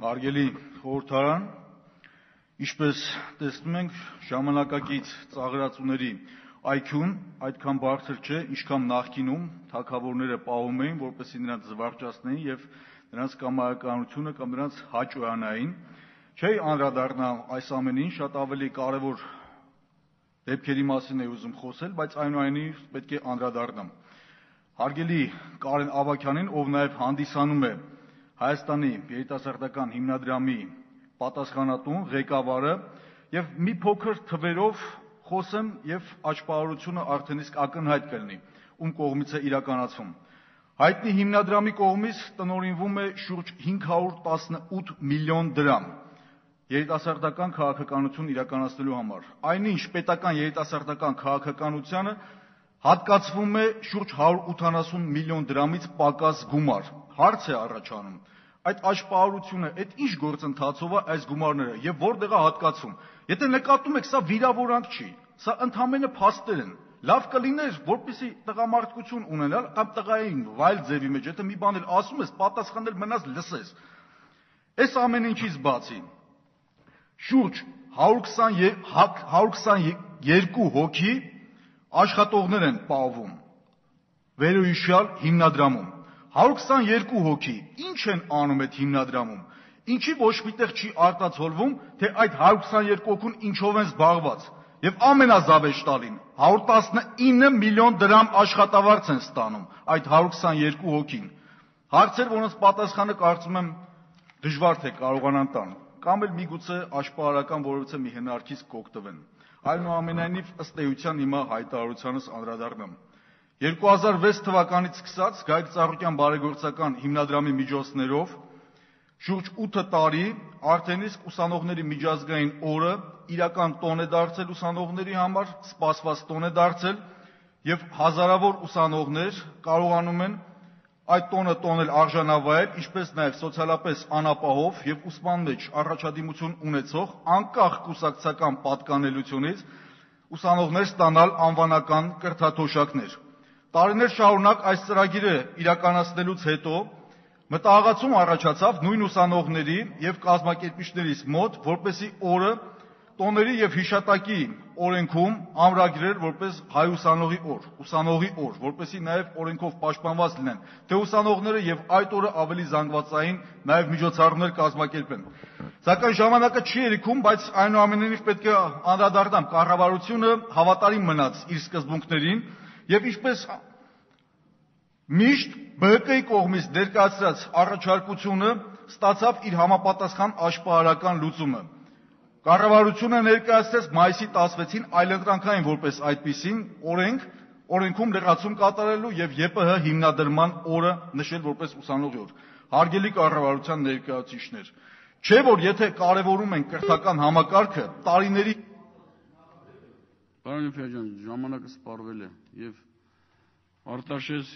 Հարգելի խորհրդարան, ինչպես տեսնում ենք, ժամանակակից ծաղրածուների IQ-ն այդքան բարձր չէ, ինչքան նախկինում թագավորները պահում էին, որպեսզի նրանց զվարճացնեին եւ նրանց կամայականությունը կամ նրանց հաճոյանային։ Չի անդրադառնամ այս ամենին, շատ ավելի կարևոր դեպքերի մասին եմ ուզում խոսել, բայց այնուամենայնիվ պետք է անդրադառնամ։ Հարգելի Կարեն Ավագյանին, ով նաև հանդիսանում է Հայաստանի երիտասարդական հիմնադրամի պատասխանատուն, ղեկավարը, եւ մի փոքր թվերով խոսեմ եւ աճպարությունը արդեն իսկ ակնհայտ կլինի, ում կողմից է իրականացվում։ Հայտնի հիմնադրամի կողմից տնօրինվում է շուրջ 518 միլիոն դրամ երիտասարդական քաղաքականություն իրականացնելու համար։ Այնինչ պետական երիտասարդական քաղաքականությանը հատկացվում է շուրջ 180 միլիոն դրամից պակաս գումար։ Հարց է առաջանում, այդ աճպարությունը, այդ ինչ գործընթացով է այս գումարները եւ որտեղ է հատկացվում։ Եթե նկատում եք, սա վիրավորանք չի, սա ընդհանրապես փաստեր են։ Լավ կլիներ, որպեսզի տղամարդկություն ունենալ կամ տղային վայել ձևի մեջ, եթե մի բան էլ ասում ես, պատասխանել մնաս լսես։ Այս ամեն ինչից բացի շուրջ 122 հոգի աշխատողներ են պահվում վերոհիշյալ հիմնադրամում։ 122 հոգի ինչ են անում այդ հիմնադրամում։ Ինչի ոչ միտեղ չի արտացոլվում, թե այդ 122 հոգուն ինչով են զբաղված։ Եվ ամենազավեշտալին 119 միլիոն դրամ աշխատավարձ են ստանում այդ 122 հոգին։ Հարցեր, որոնց պատասխանը կարծում եմ դժվար թե կարողանան տան, կամ էլ միգուցե աշխարհական որևէ մի հնարքից կօգտվեն։ Այնուամենայնիվ ըստ էության հիմա հայտարարությանս անդրադառնամ։ 2006 թվականից սկսած Գայք Ծառուկյան բարեգործական հիմնադրամի միջոցներով շուրջ 8 տարի արդեն իսկ ուսանողների միջազգային օրը իրական տոն է դարձել ուսանողների համար, սպասված տոն է դարձել եւ հազարավոր ուսանողներ կարողանում են այդ տոնը տոնել արժանավայել, ինչպես նաեւ սոցիալապես անապահով եւ ուսման մեջ առաջադիմություն ունեցող անկախ կուսակցական պատկանելությունից ուսանողներ ստանալ անվանական կրթաթոշակներ։ Տարիներ շարունակ այս ծրագիրը իրականացնելուց հետո մտահղացում առաջացավ նույն ուսանողների եւ կազմակերպիչներից մոտ, որպեսզի օրը տոների եւ հիշատակի օրենքում ամրագրել որպես հայ ուսանողի օր, որպեսզի նաեւ օրենքով պաշտպանված լինեն, թե ուսանողները եւ այդ օրը ավելի զանգվածային նաեւ միջոցառումներ կազմակերպեն։ Սակայն ժամանակը չի երիքում, բայց այնուամենայնիվ պետք է անդրադառնամ, կառավարությունը հավատարիմ մնաց իր սկզբունքներին եւ ինչպես միշտ ԲՀԿ-ի կողմից ներկայացրած առաջարկությունը ստացավ իր համապատասխան աշխարհական լուծումը։ Կառավարությունը ներկայացրեց մայիսի 16-ին այլընտրանքային որպես այդպիսին օրենքում լրացում կատարելու եւ ԵՊՀ հիմնադրման օրը նշել որպես ուսանողի օր։ Հարգելի կառավարության ներկայացուցիչներ, չէ՞ որ եթե կարևորում են կրթական համակարգը, տարիների Պարոն Իփյաջյան, ժամանակը սպառվել է եւ Արտաշես